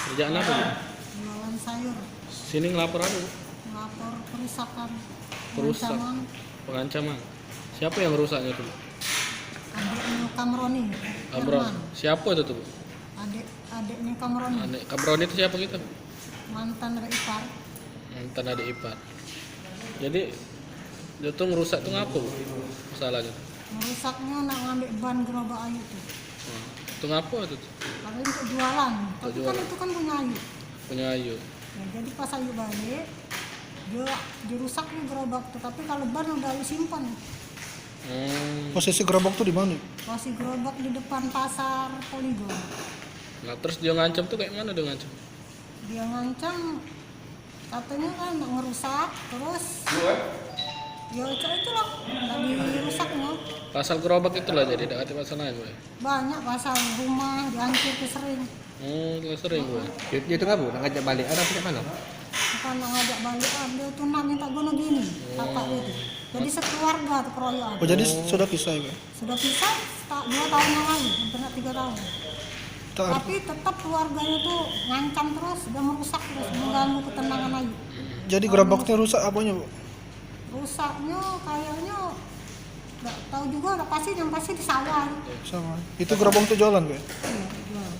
Kerjaan apa, Bu? Jualan sayur, Sini ngelapor apa, Bu? lapor perusakan, Perusak. pengancaman, Pengancaman. Siapa yang rusaknya tuh, Bu? adiknya Kamroni, Kamron. Herman, Siapa itu tuh, Bu? adiknya Kamroni, Adik Kamron itu siapa gitu? mantan dari ipar, Mantan adik ipar. Jadi dia tuh ngerusak tuh ngapa, Bu? Masalahnya. merusaknya nak ngambil ban gerobak ayu tuh, Nah, itu ngapa itu tuh? tapi untuk jualan, tapi kan jualan. itu kan punya ayu, Punya Ayu. ya, jadi pas ayu balik, dia dirusak nih gerobak tuh, tapi kalau ban udah ayu simpan, Posisi gerobak tuh di mana? masih gerobak di depan pasar Poligon, Nah, terus dia ngancam tuh kayak mana dia ngancam? dia ngancam, katanya kan nak ngerusak, terus ya itulah tadi rusaknya Pasal gerobak itulah jadi tidak ada pasal lain, Bu. banyak pasal rumah dihancur ke sering, Itu sering, Bu. Dia itu nggak bu, nak ngajak balik ada punya mana? bukan nak ngajak balik, dia tuh nak minta gono gini kakak dia tuh, jadi sekeluarga tuh keroyokan, Oh jadi sudah pisah ya? sudah pisah 2 tahun yang lalu, hampir 3 tahun, Tak tapi tetap keluarganya tuh ngancam terus, udah merusak terus, mengganggu ketenangan Ayu. Jadi gerobaknya rusak apanya, Bu? Rusaknya kayaknya nggak tahu juga, udah pasti yang pasti di sawah. Sama. Itu gerobak tuh jualan, Bu? Iya, jual.